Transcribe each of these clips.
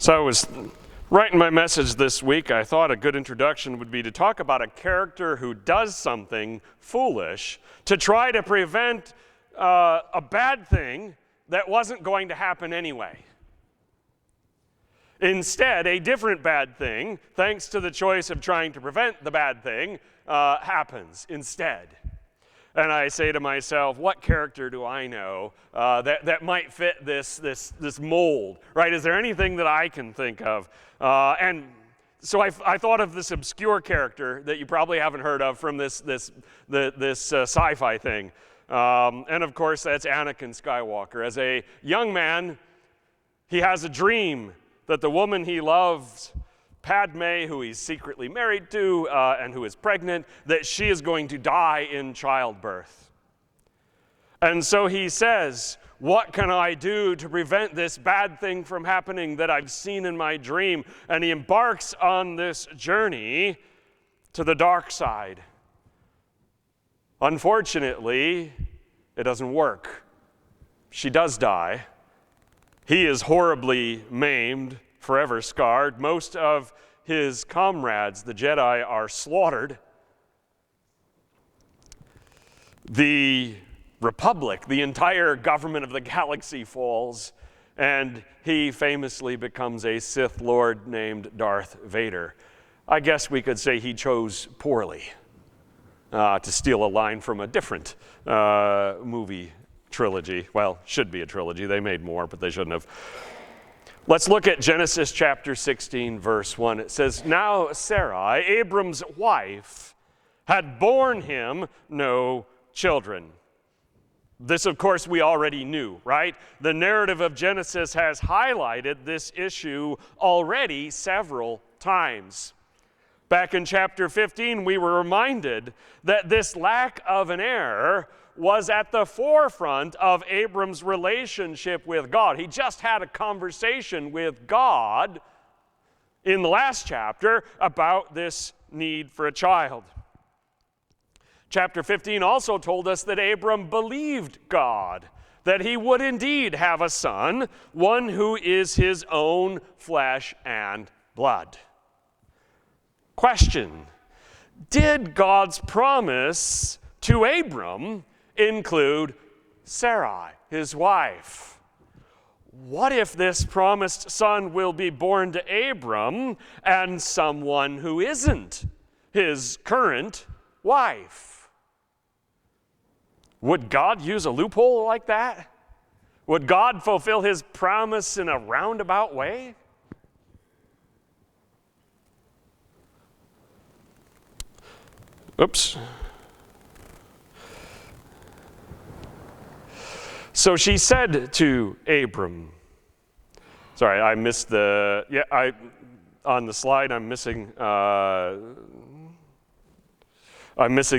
So I was writing my message this week. I thought a good introduction would be to talk about a character who does something foolish to try to prevent a bad thing that wasn't going to happen anyway. Instead, a different bad thing, thanks to the choice of trying to prevent the bad thing, happens instead. And I say to myself, what character do I know that might fit this mold, right? Is there anything that I can think of? And so I thought of this obscure character that you probably haven't heard of from this sci-fi thing. And of course, that's Anakin Skywalker. As a young man, he has a dream that the woman he loves, Padme, who he's secretly married to and who is pregnant, that she is going to die in childbirth. And so he says, what can I do to prevent this bad thing from happening that I've seen in my dream? And he embarks on this journey to the dark side. Unfortunately, it doesn't work. She does die. He is horribly maimed, forever scarred. Most of his comrades, the Jedi, are slaughtered. The Republic, the entire government of the galaxy, falls, and he famously becomes a Sith Lord named Darth Vader. I guess we could say he chose poorly, to steal a line from a different movie trilogy. Well, should be a trilogy. They made more, but they shouldn't have. Let's look at Genesis chapter 16, verse 1. It says, Now Sarai, Abram's wife, had borne him no children. This, of course, we already knew, right? The narrative of Genesis has highlighted this issue already several times. Back in chapter 15, we were reminded that this lack of an heir was at the forefront of Abram's relationship with God. He just had a conversation with God in the last chapter about this need for a child. Chapter 15 also told us that Abram believed God, that he would indeed have a son, one who is his own flesh and blood. Question: did God's promise to Abram include Sarai, his wife? What if this promised son will be born to Abram and someone who isn't his current wife? Would God use a loophole like that? Would God fulfill his promise in a roundabout way? Oops. So she said to Abram, sorry, I missed on the slide I'm missing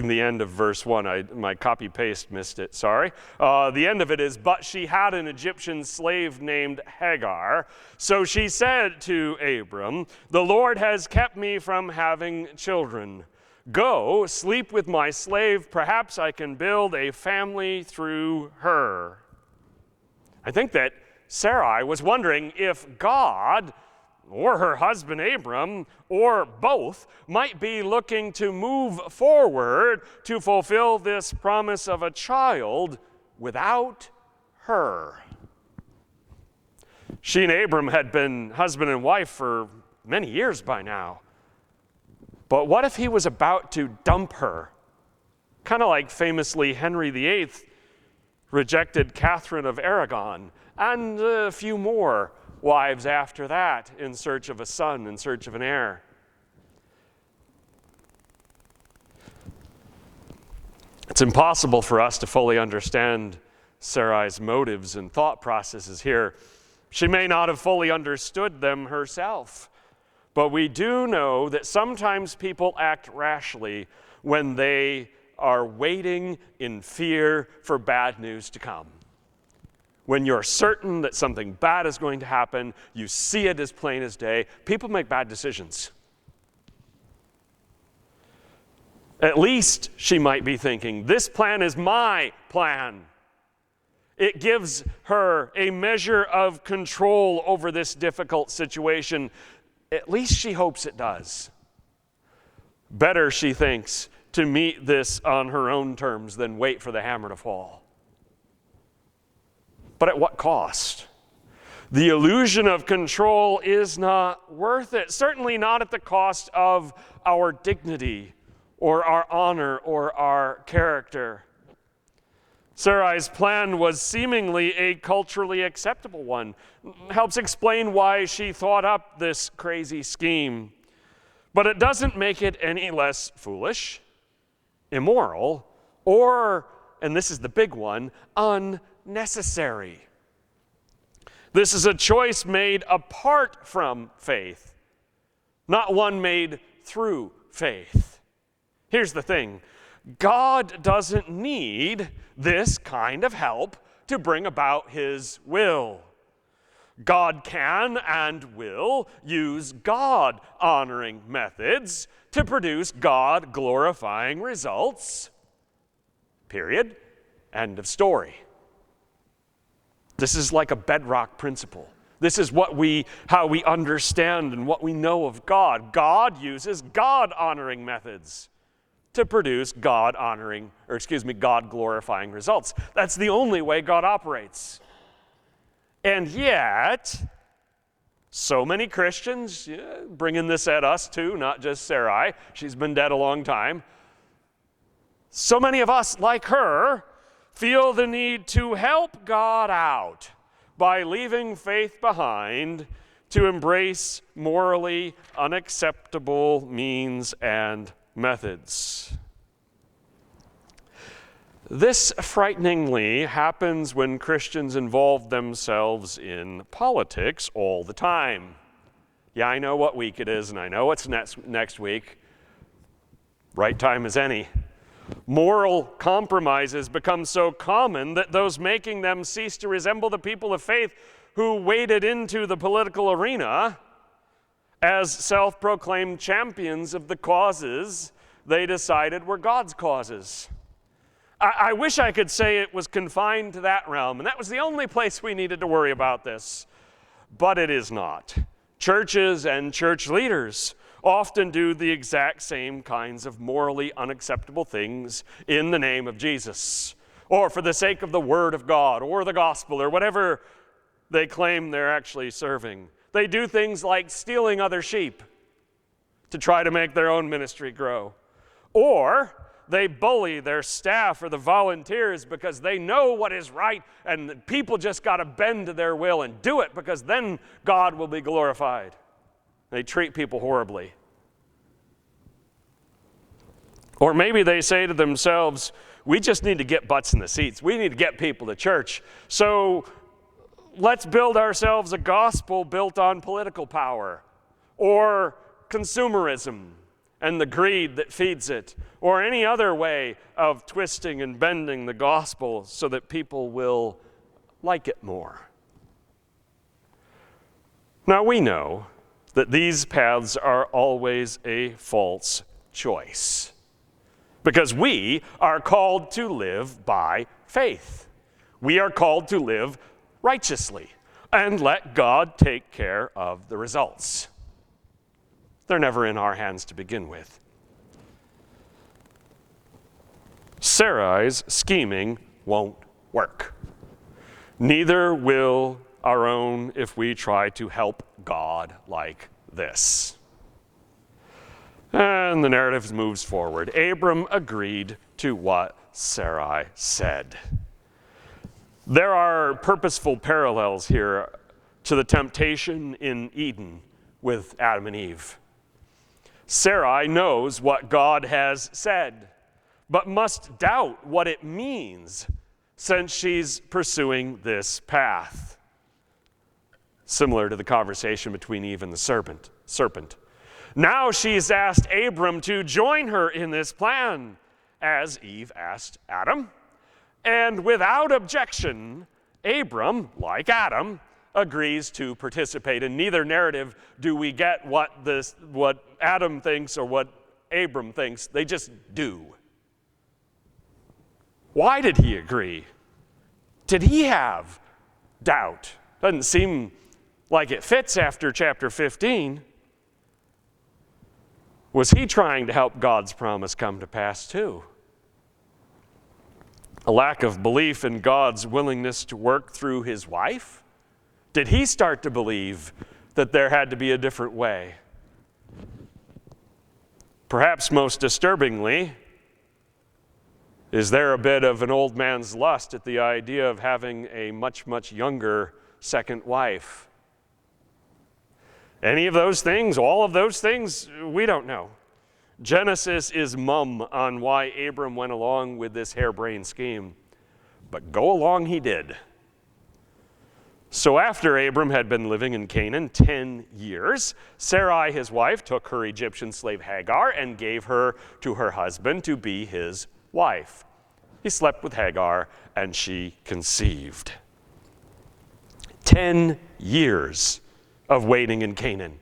the end of verse 1. My copy-paste missed it, sorry. The end of it is, but she had an Egyptian slave named Hagar. So she said to Abram, the Lord has kept me from having children. Go, sleep with my slave. Perhaps I can build a family through her. I think that Sarai was wondering if God or her husband Abram, or both, might be looking to move forward to fulfill this promise of a child without her. She and Abram had been husband and wife for many years by now. But what if he was about to dump her? Kind of like famously Henry VIII rejected Catherine of Aragon, and a few more wives after that in search of a son, in search of an heir. It's impossible for us to fully understand Sarai's motives and thought processes here. She may not have fully understood them herself, but we do know that sometimes people act rashly when they are waiting in fear for bad news to come. When you're certain that something bad is going to happen, you see it as plain as day, people make bad decisions. At least she might be thinking, this plan is my plan. It gives her a measure of control over this difficult situation. At least she hopes it does. Better, she thinks, to meet this on her own terms than wait for the hammer to fall. But at what cost? The illusion of control is not worth it. Certainly not at the cost of our dignity or our honor or our character. Sarai's plan was seemingly a culturally acceptable one. Helps explain why she thought up this crazy scheme. But it doesn't make it any less foolish, immoral, or, and this is the big one, unnecessary. This is a choice made apart from faith, not one made through faith. Here's the thing. God doesn't need this kind of help to bring about his will. God can and will use God-honoring methods to produce God-glorifying results. Period. End of story. This is like a bedrock principle. This is how we understand and what we know of God. God uses God-honoring methods to produce God-glorifying results. That's the only way God operates. And yet, so many Christians, bringing this at us too, not just Sarai, she's been dead a long time. So many of us, like her, feel the need to help God out by leaving faith behind to embrace morally unacceptable means and methods. This frighteningly happens when Christians involve themselves in politics all the time. Yeah, I know what week it is, and I know it's next week. Right time as any. Moral compromises become so common that those making them cease to resemble the people of faith who waded into the political arena as self-proclaimed champions of the causes they decided were God's causes. I wish I could say it was confined to that realm, and that was the only place we needed to worry about this. But it is not. Churches and church leaders often do the exact same kinds of morally unacceptable things in the name of Jesus, or for the sake of the Word of God, or the gospel, or whatever they claim they're actually serving. They do things like stealing other sheep to try to make their own ministry grow. Or they bully their staff or the volunteers because they know what is right, and people just got to bend to their will and do it because then God will be glorified. They treat people horribly. Or maybe they say to themselves, we just need to get butts in the seats. We need to get people to church. So let's build ourselves a gospel built on political power or consumerism and the greed that feeds it, or any other way of twisting and bending the gospel so that people will like it more. Now we know that these paths are always a false choice because we are called to live by faith. We are called to live righteously and let God take care of the results. They're never in our hands to begin with. Sarai's scheming won't work. Neither will our own if we try to help God like this. And the narrative moves forward. Abram agreed to what Sarai said. There are purposeful parallels here to the temptation in Eden with Adam and Eve. Sarai knows what God has said, but must doubt what it means since she's pursuing this path. Similar to the conversation between Eve and the serpent. Now she's asked Abram to join her in this plan, as Eve asked Adam. And without objection, Abram, like Adam, agrees to participate. In neither narrative do we get what Adam thinks or what Abram thinks. They just do. Why did he agree Did he have doubt? Doesn't seem like it fits after chapter 15. Was he trying to help God's promise come to pass too? A lack of belief in God's willingness to work through his wife? Did he start to believe that there had to be a different way? Perhaps most disturbingly, is there a bit of an old man's lust at the idea of having a much, much younger second wife? Any of those things, all of those things, we don't know. Genesis is mum on why Abram went along with this harebrained scheme, but go along he did. So after Abram had been living in Canaan 10 years, Sarai, his wife, took her Egyptian slave Hagar and gave her to her husband to be his wife. He slept with Hagar and she conceived. 10 years of waiting in Canaan.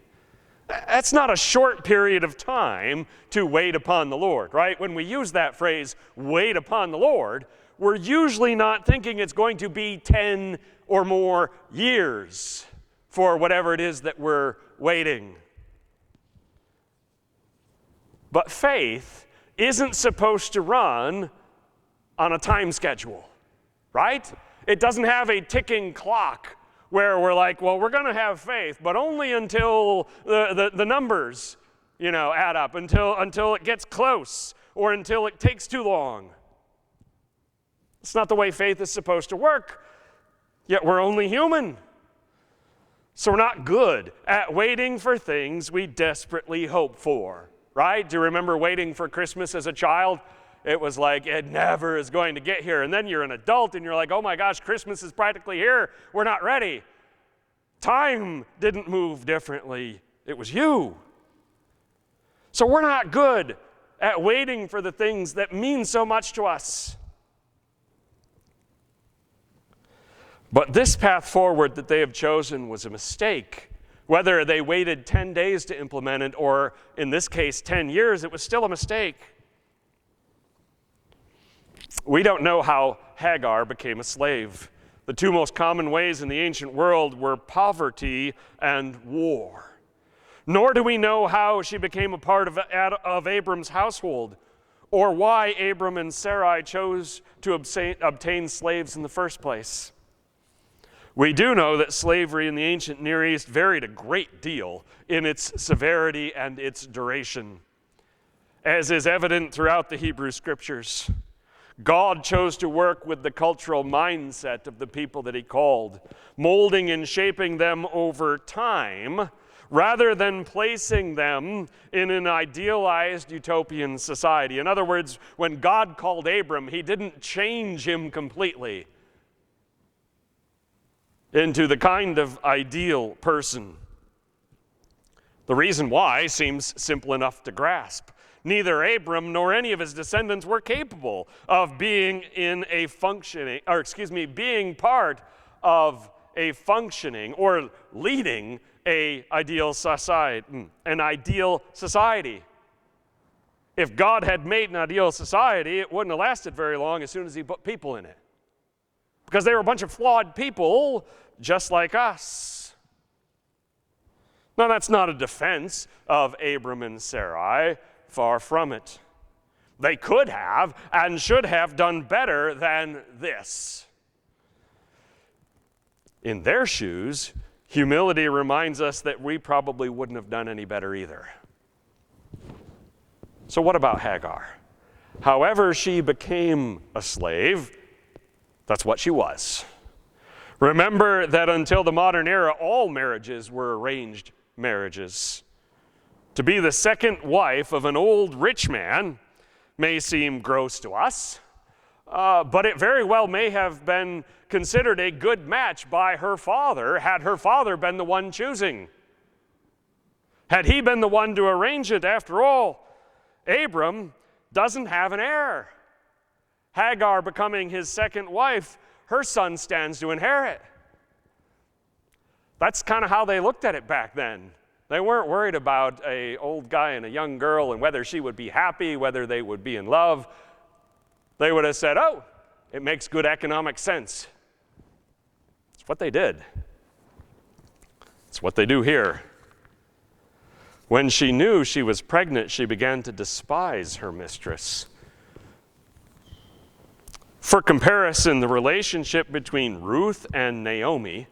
That's not a short period of time to wait upon the Lord, right? When we use that phrase, wait upon the Lord, we're usually not thinking it's going to be 10 or more years for whatever it is that we're waiting. But faith isn't supposed to run on a time schedule, right? It doesn't have a ticking clock where we're like, well, we're going to have faith, but only until the numbers, add up, until it gets close, or until it takes too long. It's not the way faith is supposed to work, yet we're only human. So we're not good at waiting for things we desperately hope for, right? Do you remember waiting for Christmas as a child? It was like, it never is going to get here. And then you're an adult and you're like, oh my gosh, Christmas is practically here. We're not ready. Time didn't move differently. It was you. So we're not good at waiting for the things that mean so much to us. But this path forward that they have chosen was a mistake. Whether they waited 10 days to implement it or, in this case, 10 years, it was still a mistake. We don't know how Hagar became a slave. The two most common ways in the ancient world were poverty and war. Nor do we know how she became a part of Abram's household, or why Abram and Sarai chose to obtain slaves in the first place. We do know that slavery in the ancient Near East varied a great deal in its severity and its duration, as is evident throughout the Hebrew Scriptures. God chose to work with the cultural mindset of the people that he called, molding and shaping them over time, rather than placing them in an idealized utopian society. In other words, when God called Abram, he didn't change him completely into the kind of ideal person. The reason why seems simple enough to grasp. Neither Abram nor any of his descendants were capable of being being part of a functioning or leading an ideal society. If God had made an ideal society, it wouldn't have lasted very long as soon as he put people in it. Because they were a bunch of flawed people just like us. Now, that's not a defense of Abram and Sarai. Far from it. They could have and should have done better than this. In their shoes, humility reminds us that we probably wouldn't have done any better either. So what about Hagar? However she became a slave, that's what she was. Remember that until the modern era, all marriages were arranged marriages. To be the second wife of an old rich man may seem gross to us, but it very well may have been considered a good match by her father, had her father been the one choosing. Had he been the one to arrange it, after all, Abram doesn't have an heir. Hagar becoming his second wife, her son stands to inherit. That's kind of how they looked at it back then. They weren't worried about an old guy and a young girl and whether she would be happy, whether they would be in love. They would have said, oh, it makes good economic sense. what they did. It's what they do here. When she knew she was pregnant, she began to despise her mistress. For comparison, the relationship between Ruth and Naomi,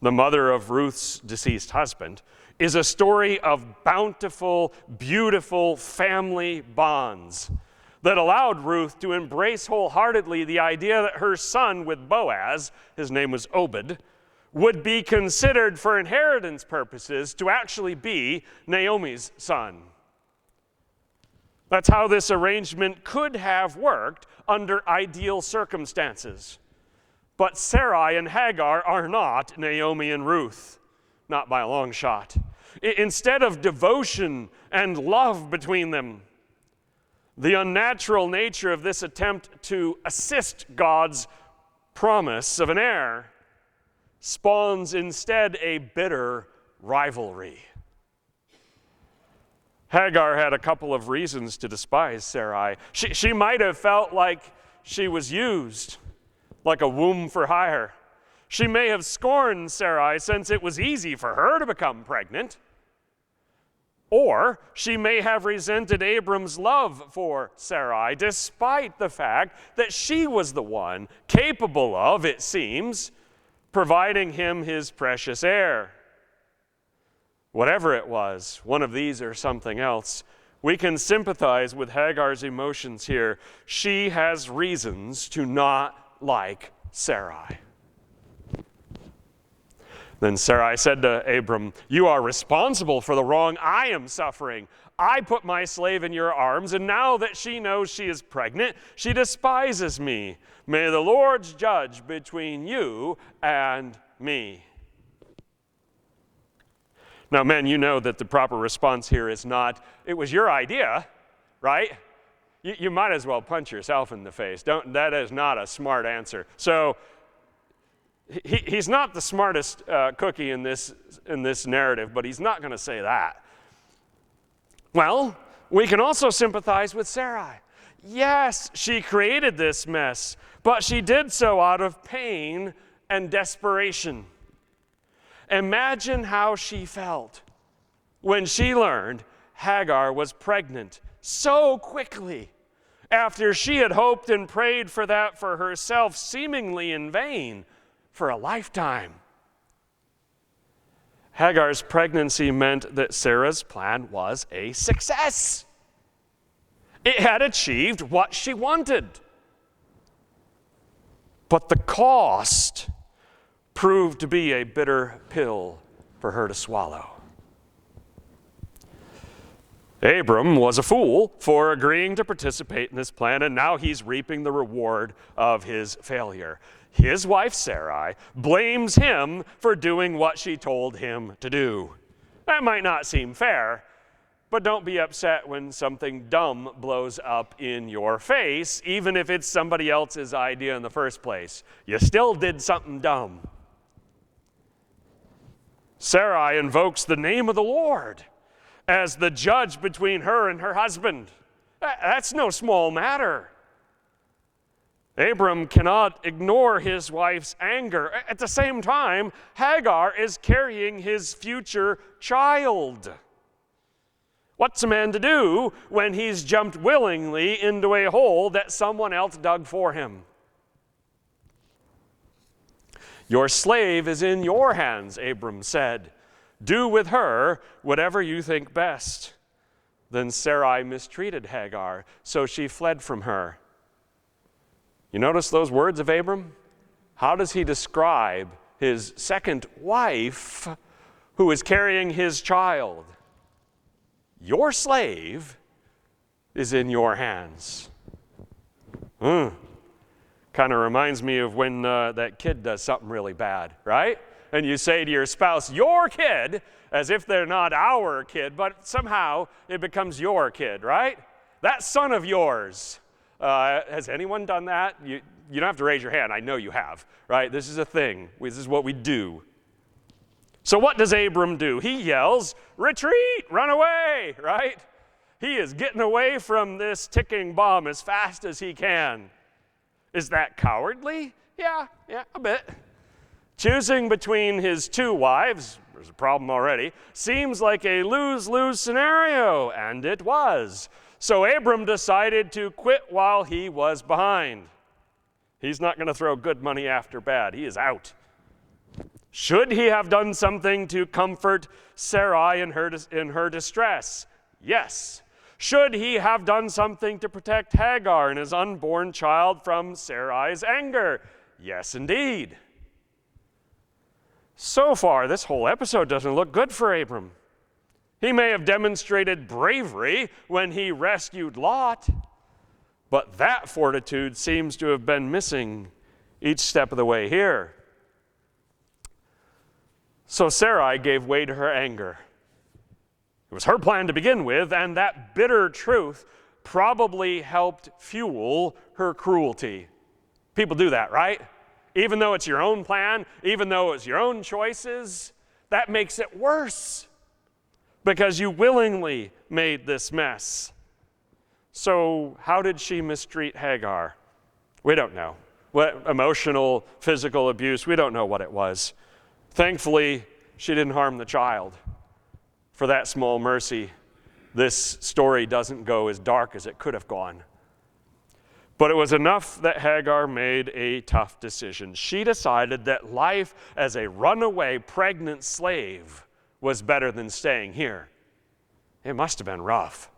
the mother of Ruth's deceased husband, is a story of bountiful, beautiful family bonds that allowed Ruth to embrace wholeheartedly the idea that her son with Boaz, his name was Obed, would be considered for inheritance purposes to actually be Naomi's son. That's how this arrangement could have worked under ideal circumstances. But Sarai and Hagar are not Naomi and Ruth, not by a long shot. Instead of devotion and love between them, the unnatural nature of this attempt to assist God's promise of an heir spawns instead a bitter rivalry. Hagar had a couple of reasons to despise Sarai. She might have felt like she was used, like a womb for hire. She may have scorned Sarai since it was easy for her to become pregnant. Or she may have resented Abram's love for Sarai, despite the fact that she was the one capable of, it seems, providing him his precious heir. Whatever it was, one of these or something else, we can sympathize with Hagar's emotions here. She has reasons to not like Sarai. Then Sarai said to Abram, "You are responsible for the wrong I am suffering. I put my slave in your arms, and now that she knows she is pregnant, she despises me. May the Lord judge between you and me." Now, men, you know that the proper response here is not, "It was your idea," right? You might as well punch yourself in the face. That is not a smart answer. So he's not the smartest cookie in this narrative, but he's not going to say that. Well, we can also sympathize with Sarai. Yes, she created this mess, but she did so out of pain and desperation. Imagine how she felt when she learned Hagar was pregnant so quickly after she had hoped and prayed for that for herself, seemingly in vain, for a lifetime. Hagar's pregnancy meant that Sarah's plan was a success. It had achieved what she wanted. But the cost proved to be a bitter pill for her to swallow. Abram was a fool for agreeing to participate in this plan, and now he's reaping the reward of his failure. His wife, Sarai, blames him for doing what she told him to do. That might not seem fair, but don't be upset when something dumb blows up in your face, even if it's somebody else's idea in the first place. You still did something dumb. Sarai invokes the name of the Lord as the judge between her and her husband. That's no small matter. Abram cannot ignore his wife's anger. At the same time, Hagar is carrying his future child. What's a man to do when he's jumped willingly into a hole that someone else dug for him? "Your slave is in your hands," Abram said. "Do with her whatever you think best." Then Sarai mistreated Hagar, so she fled from her. You notice those words of Abram? How does he describe his second wife who is carrying his child? "Your slave is in your hands." Kind of reminds me of when that kid does something really bad, right? And you say to your spouse, "Your kid," as if they're not our kid, but somehow it becomes your kid, right? That son of yours. Has anyone done that? You don't have to raise your hand. I know you have, right? This is a thing. This is what we do. So what does Abram do? He yells, "Retreat, run away," right? He is getting away from this ticking bomb as fast as he can. Is that cowardly? Yeah, a bit. Choosing between his two wives, there's a problem already, seems like a lose-lose scenario, and it was. So Abram decided to quit while he was behind. He's not going to throw good money after bad. He is out. Should he have done something to comfort Sarai in her distress? Yes. Should he have done something to protect Hagar and his unborn child from Sarai's anger? Yes, indeed. So far, this whole episode doesn't look good for Abram. He may have demonstrated bravery when he rescued Lot, but that fortitude seems to have been missing each step of the way here. So Sarai gave way to her anger. It was her plan to begin with, and that bitter truth probably helped fuel her cruelty. People do that, right? Even though it's your own plan, even though it's your own choices, that makes it worse because you willingly made this mess. So how did she mistreat Hagar? We don't know. What emotional, physical abuse, we don't know what it was. Thankfully, she didn't harm the child. For that small mercy, this story doesn't go as dark as it could have gone. But it was enough that Hagar made a tough decision. She decided that life as a runaway pregnant slave was better than staying here. It must have been rough.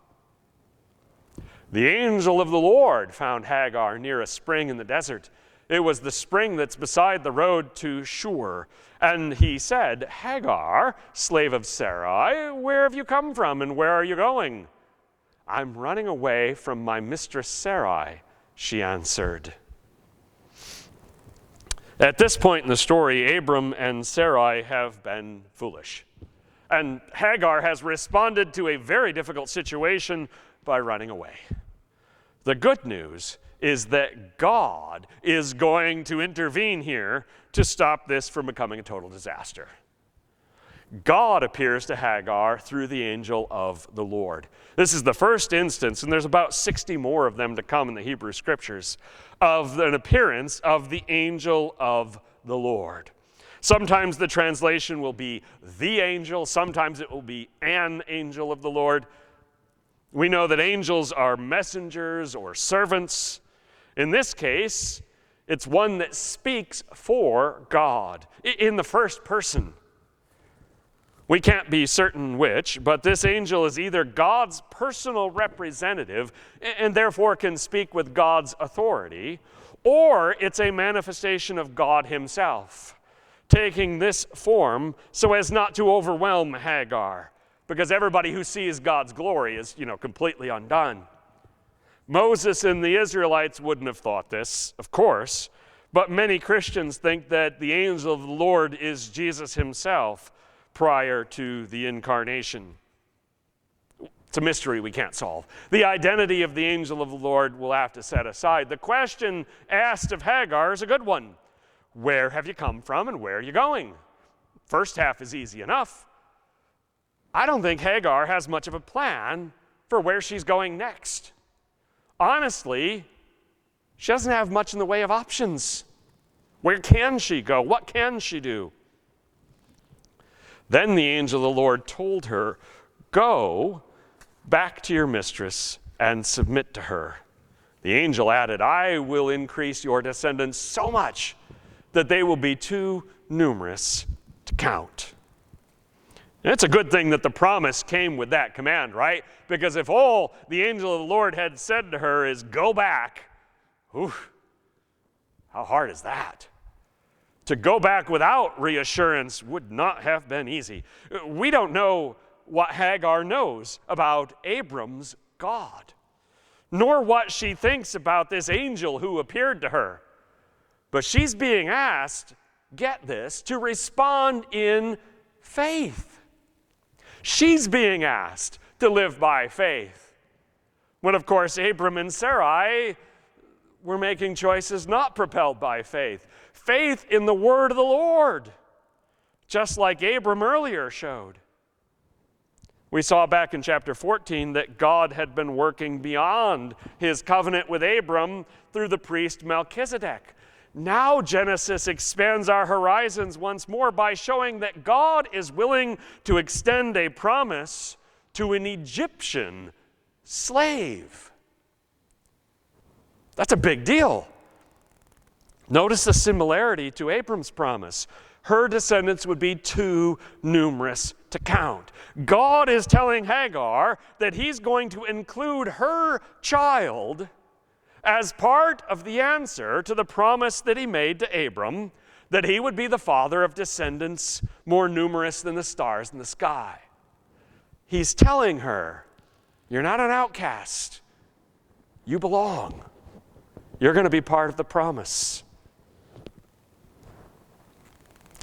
The angel of the Lord found Hagar near a spring in the desert. It was the spring that's beside the road to Shur. And he said, "Hagar, slave of Sarai, where have you come from and where are you going?" "I'm running away from my mistress Sarai," she answered. At this point in the story, Abram and Sarai have been foolish. And Hagar has responded to a very difficult situation by running away. The good news is that God is going to intervene here to stop this from becoming a total disaster. God appears to Hagar through the angel of the Lord. This is the first instance, and there's about 60 more of them to come in the Hebrew Scriptures, of an appearance of the angel of the Lord. Sometimes the translation will be the angel, sometimes it will be an angel of the Lord. We know that angels are messengers or servants. In this case, it's one that speaks for God in the first person. We can't be certain which, but this angel is either God's personal representative and therefore can speak with God's authority, or it's a manifestation of God himself, taking this form so as not to overwhelm Hagar, because everybody who sees God's glory is, completely undone. Moses and the Israelites wouldn't have thought this, of course, but many Christians think that the angel of the Lord is Jesus himself prior to the incarnation. It's a mystery we can't solve. The identity of the angel of the Lord we'll have to set aside. The question asked of Hagar is a good one. Where have you come from and where are you going? First half is easy enough. I don't think Hagar has much of a plan for where she's going next. Honestly, she doesn't have much in the way of options. Where can she go? What can she do? Then the angel of the Lord told her, "Go back to your mistress and submit to her." The angel added, "I will increase your descendants so much that they will be too numerous to count." And it's a good thing that the promise came with that command, right? Because if all the angel of the Lord had said to her is, "Go back," how hard is that? To go back without reassurance would not have been easy. We don't know what Hagar knows about Abram's God, nor what she thinks about this angel who appeared to her. But she's being asked, get this, to respond in faith. She's being asked to live by faith. When, of course, Abram and Sarai were making choices not propelled by faith. Faith in the word of the Lord, just like Abram earlier showed. We saw back in chapter 14 that God had been working beyond his covenant with Abram through the priest Melchizedek. Now Genesis expands our horizons once more by showing that God is willing to extend a promise to an Egyptian slave. That's a big deal. Notice the similarity to Abram's promise. Her descendants would be too numerous to count. God is telling Hagar that he's going to include her child as part of the answer to the promise that he made to Abram, that he would be the father of descendants more numerous than the stars in the sky. He's telling her, you're not an outcast. You belong. You're going to be part of the promise.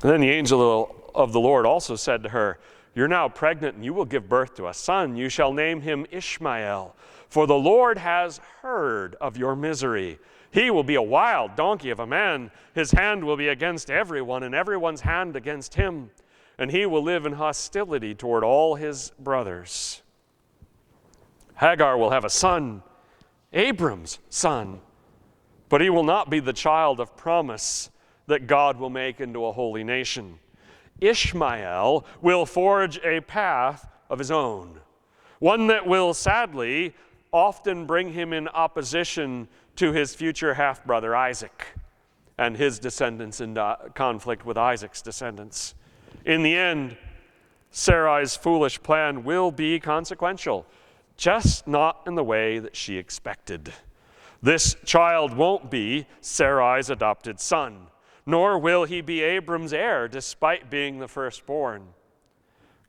And then the angel of the Lord also said to her, you're now pregnant and you will give birth to a son. You shall name him Ishmael, for the Lord has heard of your misery. He will be a wild donkey of a man. His hand will be against everyone and everyone's hand against him. And he will live in hostility toward all his brothers. Hagar will have a son, Abram's son, but he will not be the child of promise that God will make into a holy nation. Ishmael will forge a path of his own, one that will sadly often bring him in opposition to his future half-brother Isaac and his descendants in conflict with Isaac's descendants. In the end, Sarai's foolish plan will be consequential, just not in the way that she expected. This child won't be Sarai's adopted son, nor will he be Abram's heir despite being the firstborn.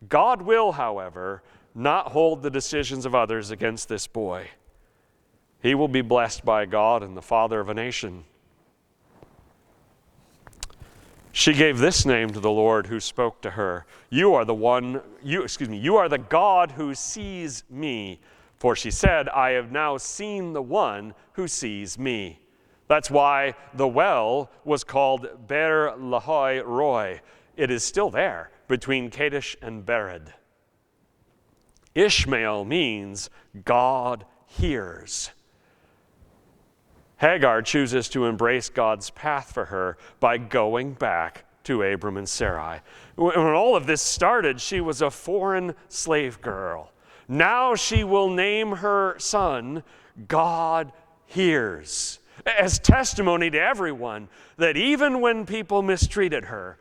God will, however, not hold the decisions of others against this boy. He will be blessed by God and the father of a nation. She gave this name to the Lord who spoke to her. You are the God who sees me. For she said, I have now seen the one who sees me. That's why the well was called Ber Lahai Roi. It is still there between Kadesh and Bered. Ishmael means God hears. Hagar chooses to embrace God's path for her by going back to Abram and Sarai. When all of this started, she was a foreign slave girl. Now she will name her son God hears, as testimony to everyone that even when people mistreated her,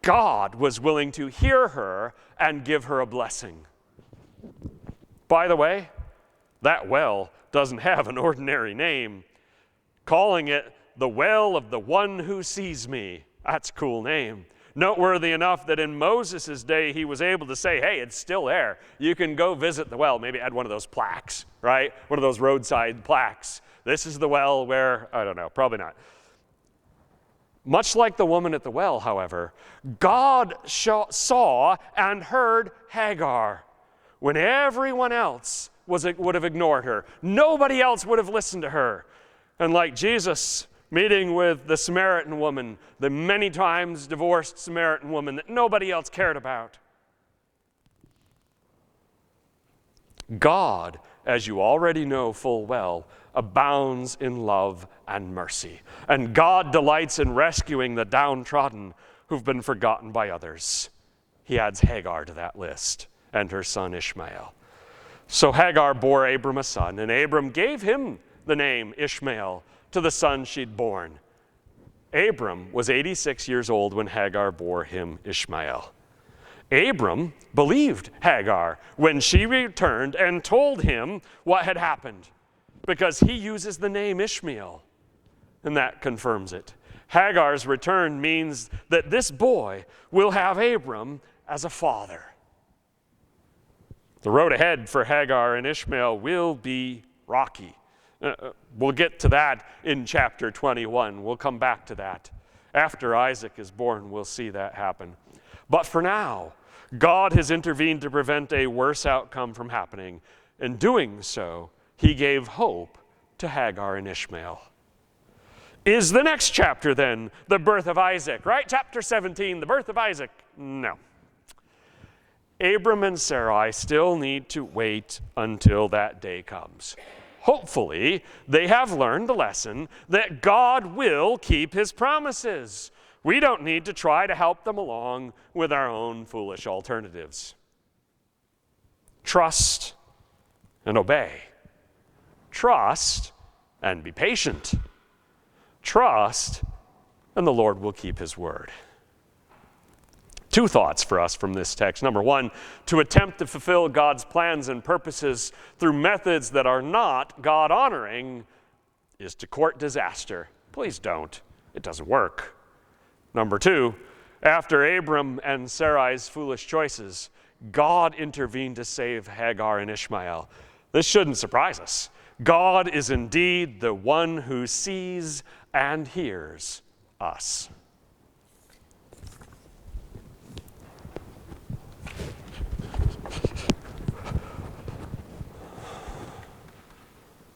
God was willing to hear her and give her a blessing. By the way, that well doesn't have an ordinary name. Calling it the well of the one who sees me, that's a cool name. Noteworthy enough that in Moses' day, he was able to say, hey, it's still there. You can go visit the well. Maybe add one of those plaques, right? One of those roadside plaques. This is the well where, I don't know, probably not. Much like the woman at the well, however, God saw and heard Hagar when everyone else would have ignored her. Nobody else would have listened to her. And like Jesus meeting with the Samaritan woman, the many times divorced Samaritan woman that nobody else cared about. God, as you already know full well, abounds in love and mercy. And God delights in rescuing the downtrodden who've been forgotten by others. He adds Hagar to that list and her son Ishmael. So Hagar bore Abram a son, and Abram gave him the name Ishmael to the son she'd born. Abram was 86 years old when Hagar bore him Ishmael. Abram believed Hagar when she returned and told him what had happened, because he uses the name Ishmael, and that confirms it. Hagar's return means that this boy will have Abram as a father. The road ahead for Hagar and Ishmael will be rocky. We'll get to that in chapter 21. We'll come back to that. After Isaac is born, we'll see that happen. But for now, God has intervened to prevent a worse outcome from happening. In doing so, he gave hope to Hagar and Ishmael. Is the next chapter then the birth of Isaac, right? Chapter 17, the birth of Isaac? No. Abram and Sarai still need to wait until that day comes. hopefully, they have learned the lesson that God will keep his promises. We don't need to try to help them along with our own foolish alternatives. Trust and obey. Trust and be patient. Trust, and the Lord will keep his word. Two thoughts for us from this text. Number one, to attempt to fulfill God's plans and purposes through methods that are not God-honoring is to court disaster. Please don't. It doesn't work. Number two, after Abram and Sarai's foolish choices, God intervened to save Hagar and Ishmael. This shouldn't surprise us. God is indeed the one who sees and hears us.